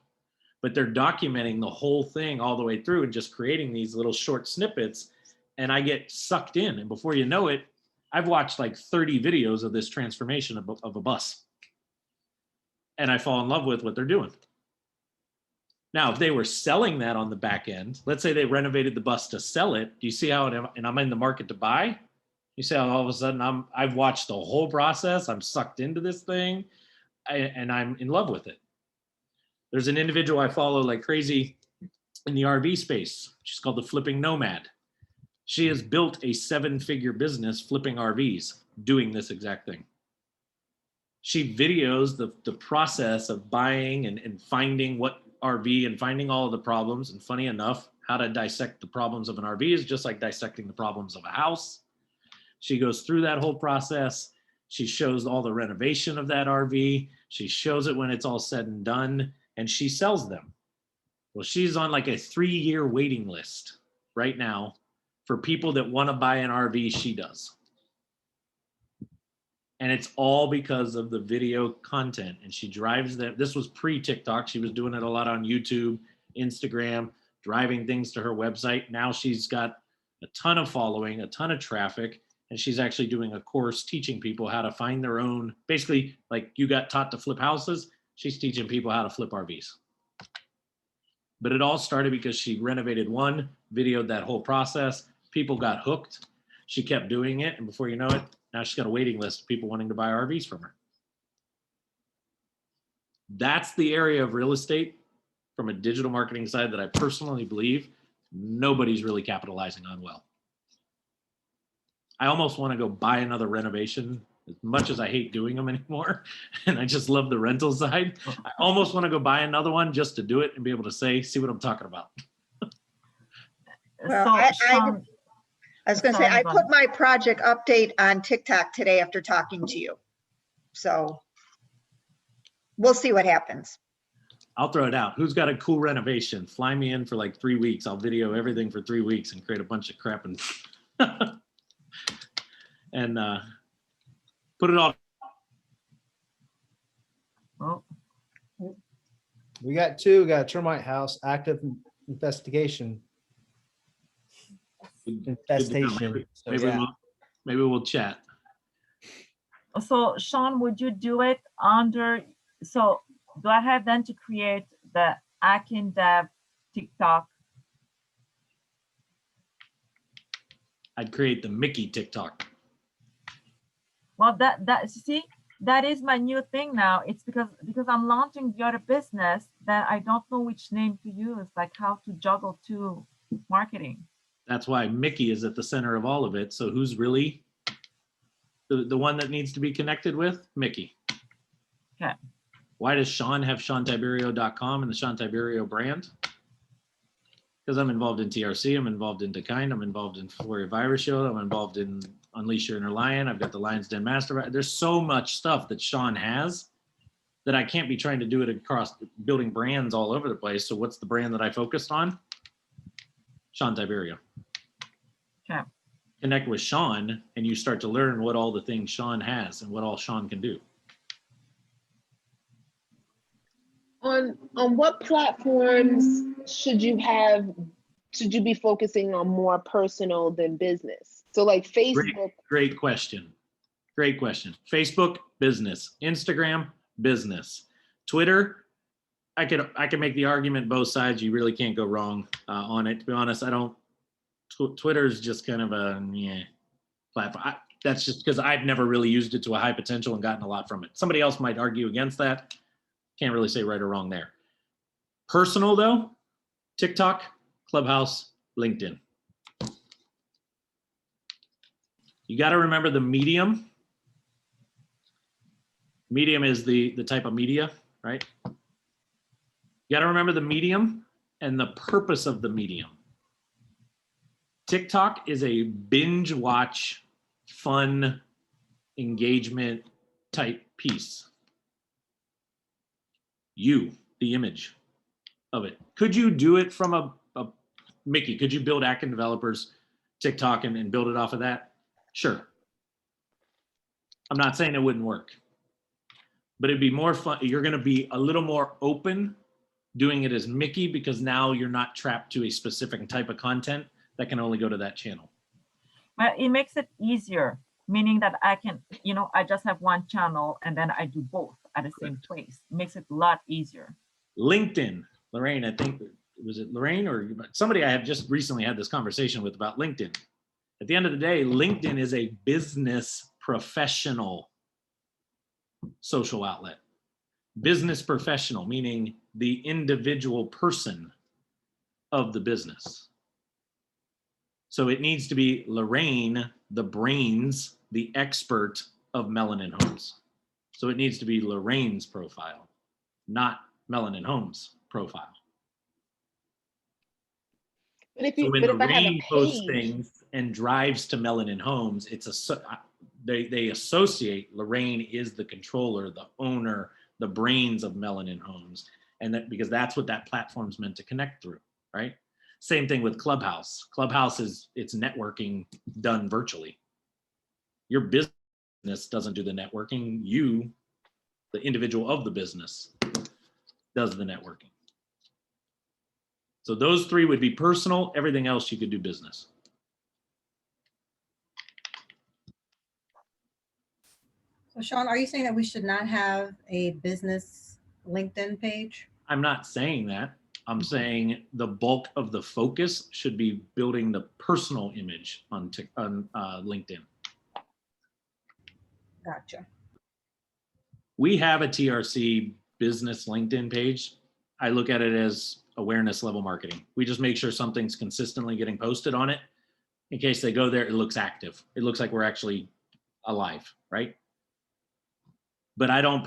but they're documenting the whole thing all the way through and just creating these little short snippets. And I get sucked in. And before you know it, I've watched like 30 videos of this transformation of a bus. And I fall in love with what they're doing. Now, if they were selling that on the back end, let's say they renovated the bus to sell it. Do you see how, and I'm in the market to buy? You see how all of a sudden I've watched the whole process. I'm sucked into this thing and I'm in love with it. There's an individual I follow like crazy in the RV space. She's called the Flipping Nomad. She has built a 7-figure business flipping RVs doing this exact thing. She videos the process of buying and finding what RV and finding all of the problems. And funny enough, how to dissect the problems of an RV is just like dissecting the problems of a house. She goes through that whole process. She shows all the renovation of that RV. She shows it when it's all said and done, and she sells them. Well, she's on like a 3-year waiting list right now for people that want to buy an RV she does. And it's all because of the video content. And she drives them. This was pre-TikTok. She was doing it a lot on YouTube, Instagram, driving things to her website. Now she's got a ton of following, a ton of traffic, and she's actually doing a course teaching people how to find their own, basically like you got taught to flip houses, she's teaching people how to flip RVs. But it all started because she renovated one, videoed that whole process, people got hooked, she kept doing it, and before you know it, now she's got a waiting list of people wanting to buy RVs from her. That's the area of real estate from a digital marketing side that I personally believe nobody's really capitalizing on well. I almost want to go buy another renovation as much as I hate doing them anymore. And I just love the rental side. I almost want to go buy another one just to do it and be able to see what I'm talking about.
Well,
So,
I
Sean,
was going to say,
sorry,
I
go
put
ahead.
my project update on TikTok today after talking to you. So we'll see what happens.
I'll throw it out. Who's got a cool renovation? Fly me in for like 3 weeks. I'll video everything for 3 weeks and create a bunch of crap and and put it all.
Oh,
We got two. We got a termite house, active investigation. Infestation. So,
Maybe
yeah.
maybe we'll chat.
so Sean, would you do it under, so do I have then to create the Akin Dev TikTok?
I'd create the Mickey TikTok.
Well, see, that is my new thing now. It's because I'm launching the other business that I don't know which name to use, like how to juggle two marketing.
That's why Mickey is at the center of all of it. So who's really the one that needs to be connected with? Mickey.
Okay.
Why does Sean have SeanTiberio.com and the Sean Tiberio brand? Because I'm involved in TRC, I'm involved in Dekind, I'm involved in Florida Virus Show, I'm involved in Unleash Your Inner Lion, I've got the Lions Den Master. There's so much stuff that Sean has that I can't be trying to do it across building brands all over the place. So what's the brand that I focused on? Sean Tiberio.
Okay.
Connect with Sean and you start to learn what all the things Sean has and what all Sean can do.
On what platforms should you be focusing on more personal than business? So like Facebook.
Great question. Great question. Facebook, business. Instagram, business. Twitter, I can make the argument both sides. You really can't go wrong on it. To be honest, Twitter is just kind of a platform. That's just because I've never really used it to a high potential and gotten a lot from it. Somebody else might argue against that. Can't really say right or wrong there. Personal though, TikTok, Clubhouse, LinkedIn. You got to remember the medium. Medium is the type of media, right? You got to remember the medium and the purpose of the medium. TikTok is a binge watch, fun, engagement type piece. You, the image of it. Could you do it from a Mickey? Could you build Akin developers TikTok and build it off of that? Sure. I'm not saying it wouldn't work, but it'd be more fun. You're going to be a little more open doing it as Mickey because now you're not trapped to a specific type of content that can only go to that channel.
But it makes it easier, meaning that I can, I just have one channel and then I do both at the same place. It makes it a lot easier.
LinkedIn, Lorraine, I think, was it Lorraine or somebody I have just recently had this conversation with about LinkedIn. At the end of the day, LinkedIn is a business professional social outlet. Business professional, meaning the individual person of the business. So it needs to be Lorraine, the brains, the expert of Melanin Homes. So it needs to be Lorraine's profile, not Melanin Homes' profile.
But if
So
you,
when
but if I have a
Lorraine posts
page,
things and drives to Melanin Homes, they associate Lorraine is the controller, the owner, the brains of Melanin Homes, and that because that's what that platform's meant to connect through, right? Same thing with Clubhouse. Clubhouse it's networking done virtually. Your business doesn't do the networking. You, the individual of the business, does the networking. So those three would be personal. Everything else you could do business.
So Sean, are you saying that we should not have a business LinkedIn page?
I'm not saying that. I'm saying the bulk of the focus should be building the personal image on LinkedIn.
Gotcha.
We have a TRC business LinkedIn page. I look at it as awareness level marketing. We just make sure something's consistently getting posted on it. In case they go there, it looks active. It looks like we're actually alive, right? But I don't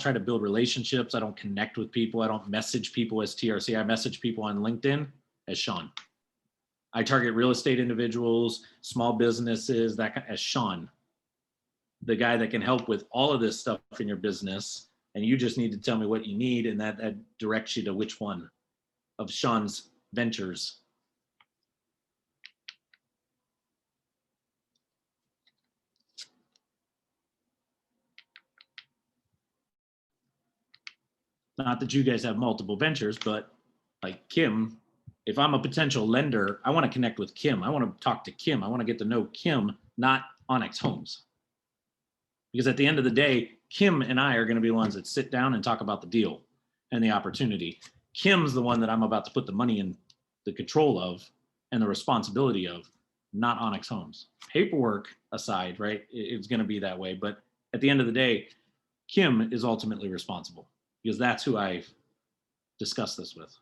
try to build relationships. I don't connect with people. I don't message people as TRC. I message people on LinkedIn as Sean. I target real estate individuals, small businesses, as Sean, the guy that can help with all of this stuff in your business. And you just need to tell me what you need, and that directs you to which one of Sean's ventures. Not that you guys have multiple ventures, but like Kim, if I'm a potential lender, I want to connect with Kim. I want to talk to Kim. I want to get to know Kim, not Onyx Homes. Because at the end of the day, Kim and I are going to be the ones that sit down and talk about the deal and the opportunity. Kim's the one that I'm about to put the money in the control of and the responsibility of, not Onyx Homes. Paperwork aside, right? It's going to be that way. But at the end of the day, Kim is ultimately responsible, because that's who I've discussed this with.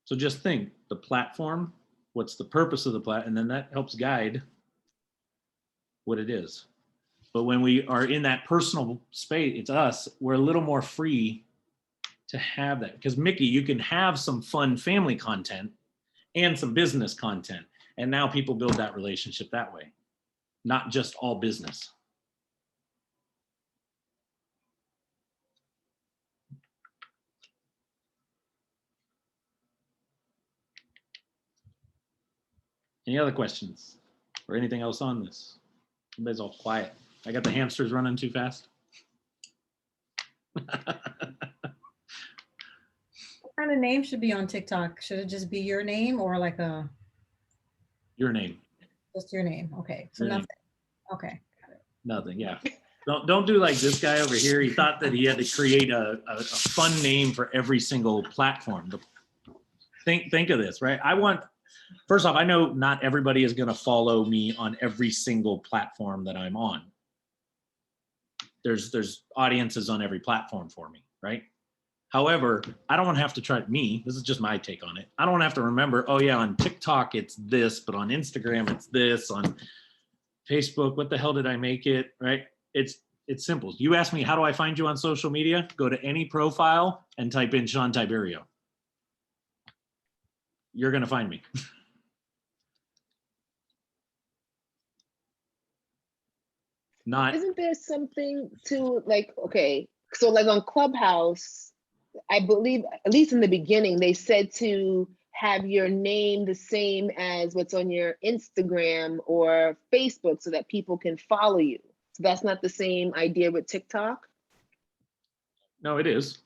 So just think, the platform, what's the purpose of the platform, and then that helps guide what it is. But when we are in that personal space, it's us, we're a little more free to have that. Because Mickey, you can have some fun family content and some business content. And now people build that relationship that way, not just all business. Any other questions or anything else on this? Everybody's all quiet. I got the hamsters running too fast.
What kind of name should be on TikTok? Should it just be your name or like
Your name.
just your name? Okay, so
Your name.
nothing. Okay.
Nothing. Yeah. Don't do like this guy over here. He thought that he had to create a fun name for every single platform. Think of this, right? First off, I know not everybody is going to follow me on every single platform that I'm on. There's audiences on every platform for me, right? However, I don't want to have to try this is just my take on it. I don't have to remember, oh yeah, on TikTok it's this, but on Instagram it's this, on Facebook, what the hell did I make it, right? It's simple. You ask me, how do I find you on social media? Go to any profile and type in Sean Tiberio. You're going to find me.
isn't there something to like, okay, so like on Clubhouse, I believe, at least in the beginning, they said to have your name the same as what's on your Instagram or Facebook so that people can follow you. So that's not the same idea with TikTok?
No, it is.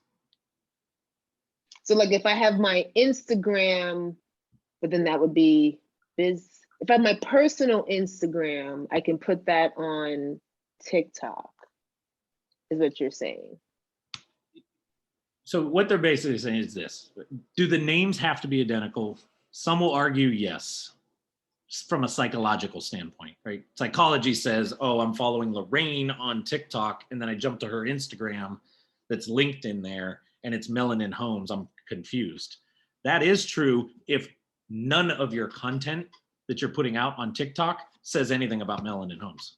So like if I have my Instagram, but then that would be if I have my personal Instagram, I can put that on TikTok, is what you're saying.
So what they're basically saying is this: do the names have to be identical? Some will argue yes, from a psychological standpoint, right? Psychology says, oh, I'm following Lorraine on TikTok, and then I jump to her Instagram that's linked in there, and it's Melanin Homes. I'm confused. That is true if none of your content that you're putting out on TikTok says anything about Melanin Homes.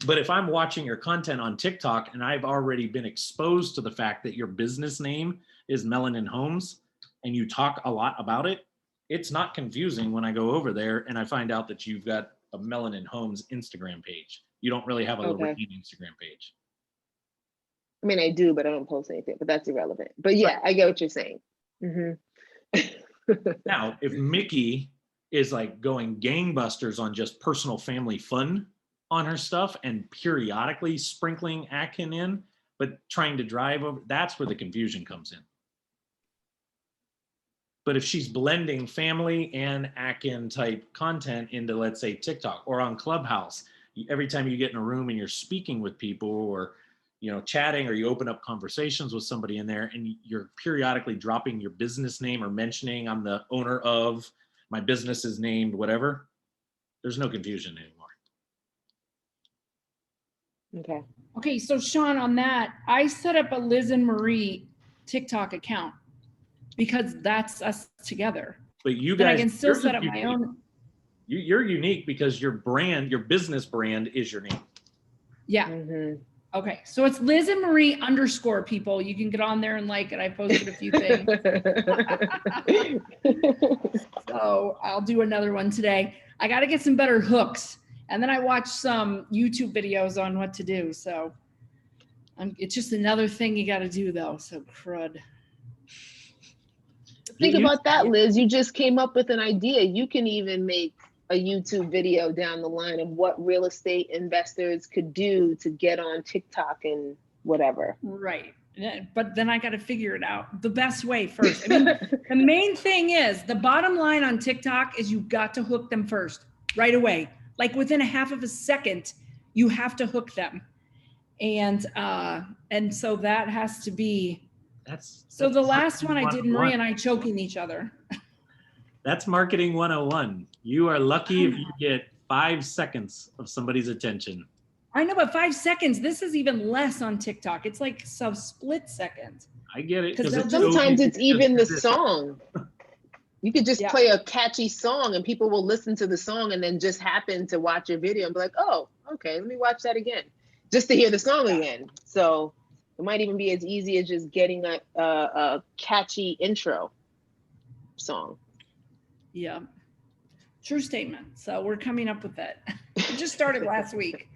But if I'm watching your content on TikTok and I've already been exposed to the fact that your business name is Melanin Homes and you talk a lot about it, it's not confusing when I go over there and I find out that you've got a Melanin Homes Instagram page. You don't really have a
Okay.
Lorraine Instagram page.
I mean, I do, but I don't post anything, but that's irrelevant. But yeah, I get what you're saying.
Now, if Mickey is like going gangbusters on just personal family fun on her stuff and periodically sprinkling Akin in, but trying to drive over, that's where the confusion comes in. But if she's blending family and Akin type content into, let's say, TikTok or on Clubhouse, every time you get in a room and you're speaking with people or, you know, chatting, or you open up conversations with somebody in there and you're periodically dropping your business name or mentioning I'm the owner of, my business is named whatever, there's no confusion anymore.
Okay.
Okay, so Sean, on that, I set up a Liz and Marie TikTok account because that's us together.
But you
But I
guys,
can still
yours is
set up my
unique.
own.
You're unique because your brand, your business brand is your name.
Yeah. Okay, so it's Liz and Marie _ people. You can get on there and like it. I posted a few things. So I'll do another one today. I got to get some better hooks. And then I watched some YouTube videos on what to do. So it's just another thing you got to do though. So crud.
Think about that, Liz. You just came up with an idea. You can even make a YouTube video down the line of what real estate investors could do to get on TikTok and whatever.
Right. But then I got to figure it out the best way first. I mean, the main thing is the bottom line on TikTok is you got to hook them first right away. Like within a half of a second, you have to hook them. And so that has to be, so the last one I did, Marie and I choking each other.
That's marketing 101. You are lucky if you get 5 seconds of somebody's attention.
I know, but 5 seconds, this is even less on TikTok. It's like split second.
I get it.
Sometimes it's even the song. You could just play a catchy song and people will listen to the song and then just happen to watch your video and be like, oh, okay, let me watch that again, just to hear the song again. So it might even be as easy as just getting a catchy intro song.
Yeah, true statement. So we're coming up with that. We just started last week.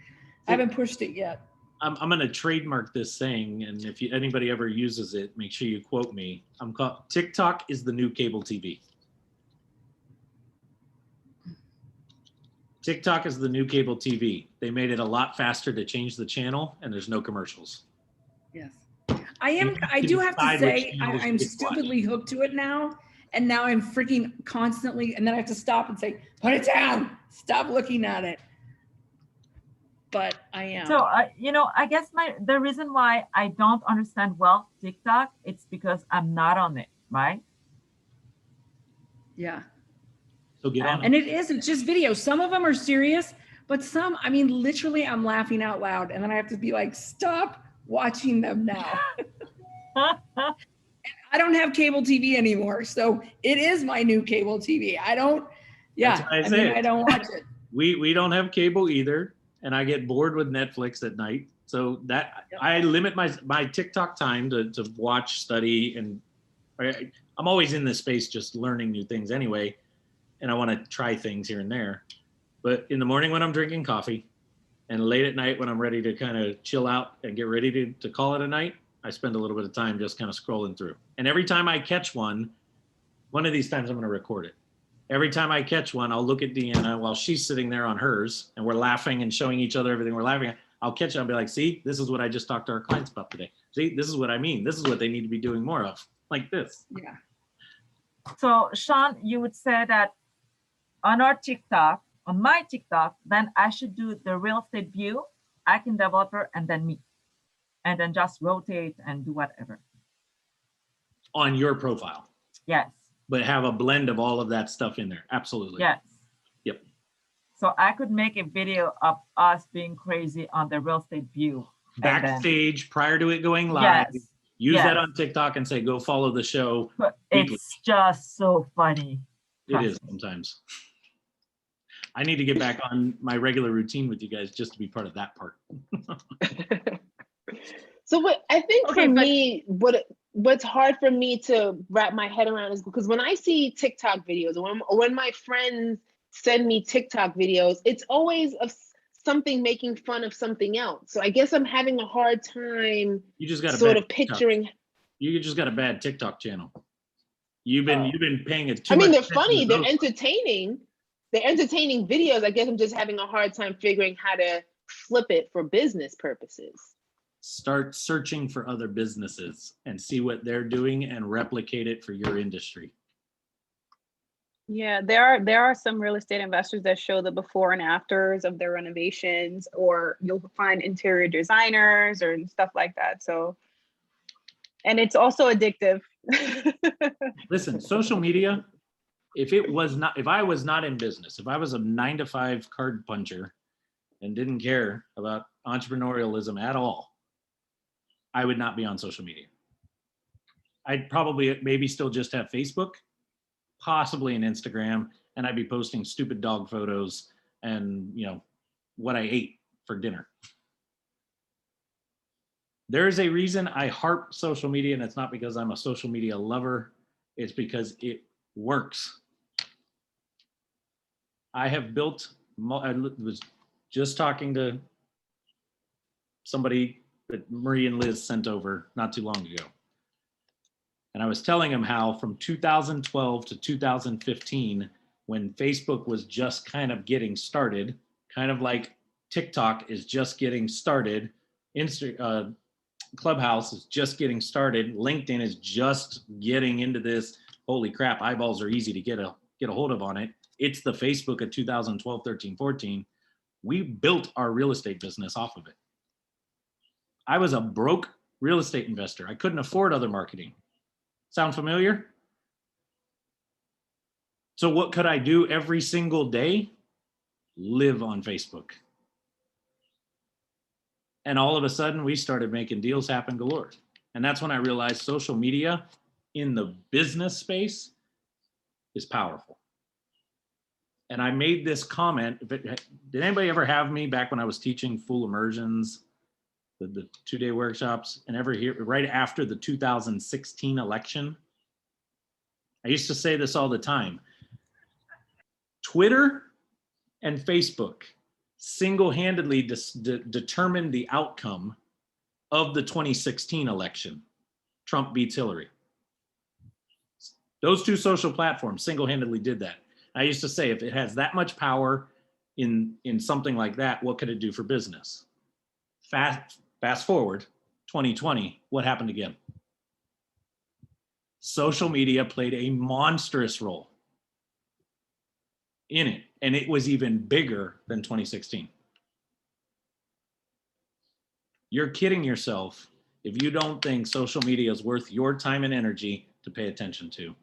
I haven't pushed it yet.
I'm going to trademark this saying, and if anybody ever uses it, make sure you quote me. TikTok is the new cable TV. TikTok is the new cable TV. They made it a lot faster to change the channel, and there's no commercials.
Yes, I do have to say I'm stupidly hooked to it now. And now I'm freaking constantly, and then I have to stop and say, put it down, stop looking at it. But I am.
So, you know, I guess the reason why I don't understand well TikTok, it's because I'm not on it, right?
Yeah.
So get on it.
And it's just videos. Some of them are serious, but some, I mean, literally I'm laughing out loud. And then I have to be like, stop watching them now. I don't have cable TV anymore, so it is my new cable TV. I don't watch it.
We don't have cable either, and I get bored with Netflix at night. So that I limit my TikTok time to watch, study, and I'm always in this space just learning new things anyway, and I want to try things here and there. But in the morning when I'm drinking coffee, and late at night when I'm ready to kind of chill out and get ready to call it a night, I spend a little bit of time just kind of scrolling through. And every time I catch one of these times I'm going to record it. Every time I catch one, I'll look at Deanna while she's sitting there on hers and we're laughing and showing each other everything we're laughing at. I'll catch it and be like, see, this is what I just talked to our clients about today. See, this is what I mean. This is what they need to be doing more of, like this.
Yeah.
So Sean, you would say that on my TikTok, then I should do the real estate view, Akin developer, and then me. And then just rotate and do whatever.
On your profile.
Yes.
But have a blend of all of that stuff in there. Absolutely.
Yes.
Yep.
So I could make a video of us being crazy on the real estate view.
Backstage prior to it going live.
Yes.
Use that on TikTok and say, go follow the show.
But it's just so funny.
It is sometimes. I need to get back on my regular routine with you guys just to be part of that part.
So what I think
Okay,
for
but-
me, what's hard for me to wrap my head around is because when I see TikTok videos, or when my friends send me TikTok videos, it's always of something making fun of something else. So I guess I'm having a hard time
You just got a
sort
bad
of picturing.
You just got a bad TikTok channel. You've been paying it too
I mean,
much
they're funny,
attention to
they're
those.
entertaining. They're entertaining videos. I guess I'm just having a hard time figuring how to flip it for business purposes.
Start searching for other businesses and see what they're doing and replicate it for your industry.
Yeah, there are some real estate investors that show the before and afters of their renovations, or you'll find interior designers or stuff like that. So, and it's also addictive.
Listen, social media, if I was not in business, if I was a 9-to-5 card puncher and didn't care about entrepreneurialism at all, I would not be on social media. I'd probably maybe still just have Facebook, possibly an Instagram, and I'd be posting stupid dog photos and, you know, what I ate for dinner. There is a reason I harp social media, and it's not because I'm a social media lover. It's because it works. I have built, I was just talking to somebody that Marie and Liz sent over not too long ago. And I was telling him how from 2012 to 2015, when Facebook was just kind of getting started, kind of like TikTok is just getting started, Clubhouse is just getting started, LinkedIn is just getting into this. Holy crap, eyeballs are easy to get a hold of on it. It's the Facebook of 2012, 13, 14. We built our real estate business off of it. I was a broke real estate investor. I couldn't afford other marketing. Sound familiar? So what could I do every single day? Live on Facebook. And all of a sudden we started making deals happen galore. And that's when I realized social media in the business space is powerful. And I made this comment. Did anybody ever have me back when I was teaching full immersions, the 2-day workshops, and ever hear right after the 2016 election? I used to say this all the time. Twitter and Facebook single-handedly determined the outcome of the 2016 election. Trump beats Hillary. Those two social platforms single-handedly did that. I used to say, if it has that much power in something like that, what could it do for business? Fast forward, 2020, what happened again? Social media played a monstrous role in it, and it was even bigger than 2016. You're kidding yourself if you don't think social media is worth your time and energy to pay attention to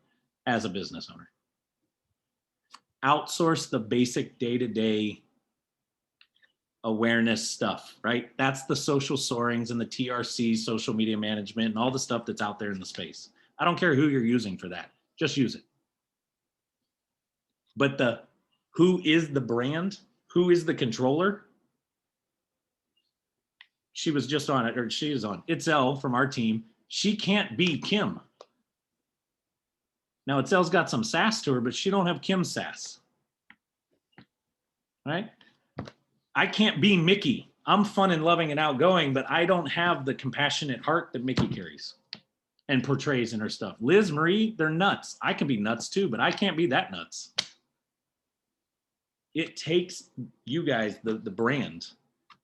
as a business owner. Outsource the basic day-to-day awareness stuff, right? That's the social soarings and the TRC, social media management, and all the stuff that's out there in the space. I don't care who you're using for that. Just use it. But who is the brand? Who is the controller? She was just on it, or she is on. Itzel from our team. She can't be Kim. Now, Itzel's got some sass to her, but she don't have Kim's sass. Right? I can't be Mickey. I'm fun and loving and outgoing, but I don't have the compassionate heart that Mickey carries and portrays in her stuff. Liz, Marie, they're nuts. I can be nuts too, but I can't be that nuts. It takes you guys, the brand,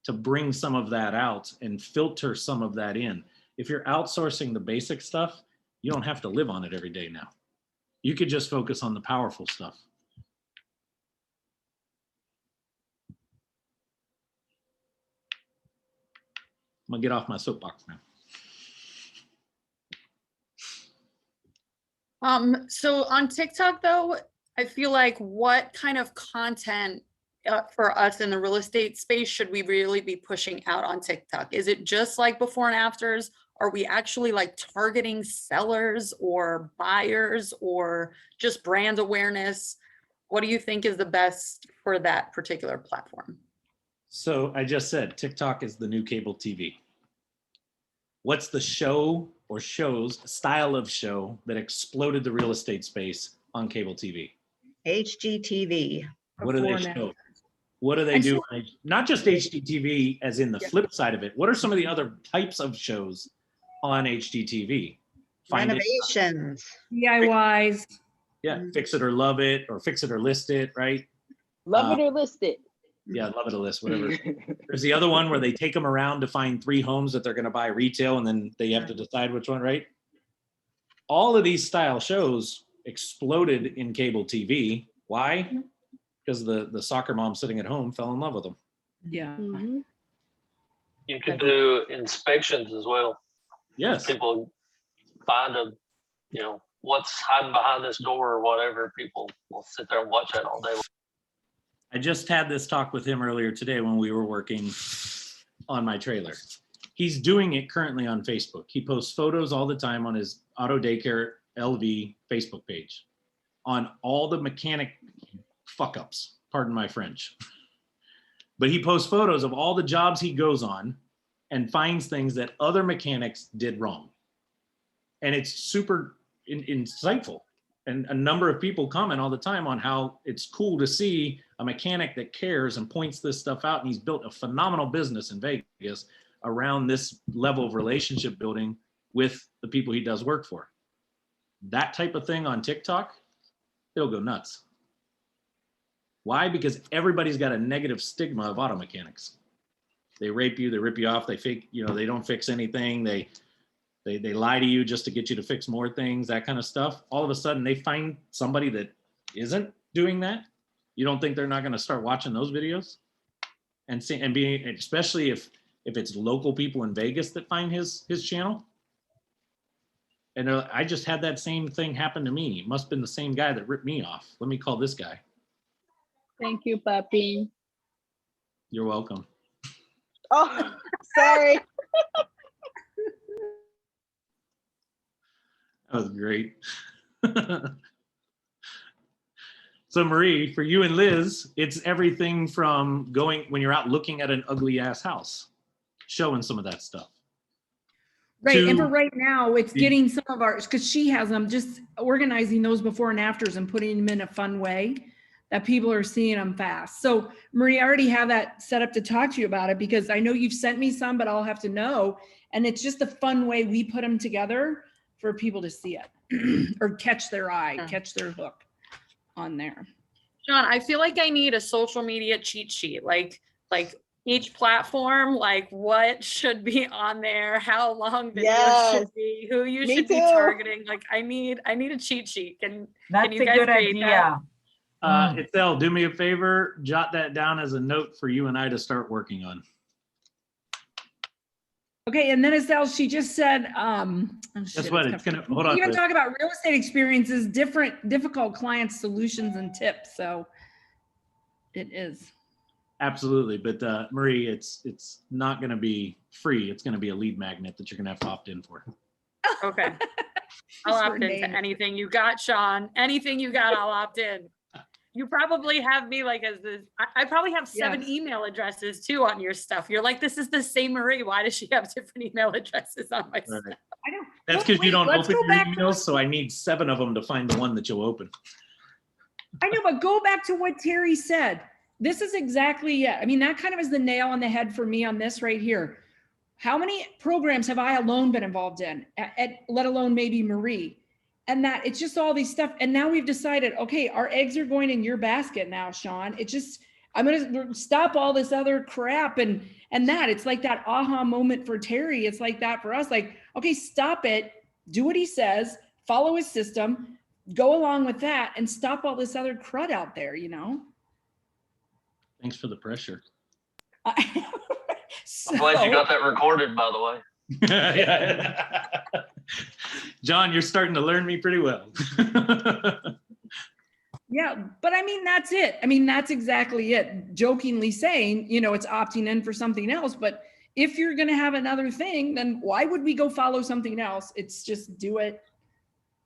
to bring some of that out and filter some of that in. If you're outsourcing the basic stuff, you don't have to live on it every day now. You could just focus on the powerful stuff. I'm gonna get off my soapbox now.
So on TikTok though, I feel like what kind of content for us in the real estate space should we really be pushing out on TikTok? Is it just like before and afters? Are we actually like targeting sellers or buyers or just brand awareness? What do you think is the best for that particular platform?
So I just said TikTok is the new cable TV. What's the show or shows, style of show that exploded the real estate space on cable TV?
HGTV.
What do
Before
they
and
show? What do they
And
do?
so-
Not just HGTV as in the flip side of it. What are some of the other types of shows on HGTV? Find it.
Renovations.
DIYs.
Yeah, fix it or love it, or fix it or list it, right?
Love it or list it.
Yeah, love it or list, whatever. There's the other one where they take them around to find 3 homes that they're going to buy retail, and then they have to decide which one, right? All of these style shows exploded in cable TV. Why? Because the soccer mom sitting at home fell in love with them.
Yeah.
You could do inspections as well.
Yes.
People find what's hiding behind this door or whatever. People will sit there and watch that all day.
I just had this talk with him earlier today when we were working on my trailer. He's doing it currently on Facebook. He posts photos all the time on his Auto Daycare LV Facebook page on all the mechanic fuck ups, pardon my French. But he posts photos of all the jobs he goes on and finds things that other mechanics did wrong. And it's super insightful. And a number of people comment all the time on how it's cool to see a mechanic that cares and points this stuff out. And he's built a phenomenal business in Vegas around this level of relationship building with the people he does work for. That type of thing on TikTok, it'll go nuts. Why? Because everybody's got a negative stigma of auto mechanics. They rape you, they rip you off, they fake, they don't fix anything. They lie to you just to get you to fix more things, that kind of stuff. All of a sudden they find somebody that isn't doing that. You don't think they're not going to start watching those videos and see, and being, especially if it's local people in Vegas that find his channel. And I just had that same thing happen to me. It must've been the same guy that ripped me off. Let me call this guy.
Thank you, Papi.
You're welcome.
Oh, sorry.
That was great. So Marie, for you and Liz, it's everything from going when you're out looking at an ugly ass house, showing some of that stuff.
Right, and for
to-
right now, it's getting some of ours, because she has them, just organizing those before and afters and putting them in a fun way that people are seeing them fast. So Marie, I already have that set up to talk to you about it, because I know you've sent me some, but I'll have to know. And it's just a fun way we put them together for people to see it or catch their eye, catch their hook on there.
Sean, I feel like I need a social media cheat sheet, like each platform, like what should be on there, how long videos should be, who you
Me
should be
too.
targeting. Like I need a cheat sheet. Can
That's
you
a
guys
good
create that?
idea.
Itzel, do me a favor, jot that down as a note for you and I to start working on.
Okay, and then Estelle, she just said,
Guess what? It's gonna, hold on.
even
Chris.
talk about real estate experiences, difficult client solutions and tips. So it is.
Absolutely, but Marie, it's not going to be free. It's going to be a lead magnet that you're going to have to opt in for.
Okay. I'll
Just
opt into
rename it.
anything you got, Sean. Anything you got, I'll opt in. You probably have me like as this. I probably have 7
Yes.
email addresses too on your stuff. You're like, this is the same Marie. Why does she have different email addresses on my stuff?
Right.
I know.
That's
Well,
because you
wait,
don't
let's
open
go
your
back to
emails, so I need 7 of them to find the one that you'll open.
I know, but go back to what Terry said. This is exactly it. I mean, that kind of is the nail on the head for me on this right here. How many programs have I alone been involved in, let alone maybe Marie? And that it's just all these stuff. And now we've decided, okay, our eggs are going in your basket now, Sean. It just, I'm going to stop all this other crap. And that it's like that aha moment for Terry. It's like that for us. Like, okay, stop it. Do what he says, follow his system, go along with that, and stop all this other crud out there,
Thanks for the pressure.
I'm glad you got that recorded, by the way.
Yeah. John, you're starting to learn me pretty well.
Yeah, but I mean, that's it. I mean, that's exactly it. Jokingly saying, it's opting in for something else. But if you're going to have another thing, then why would we go follow something else? It's just do it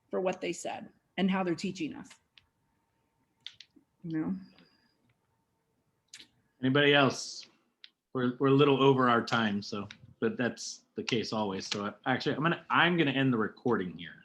for what they said and how they're teaching us. You know,
Anybody else? We're a little over our time, so, but that's the case always. So actually, I'm gonna end the recording here.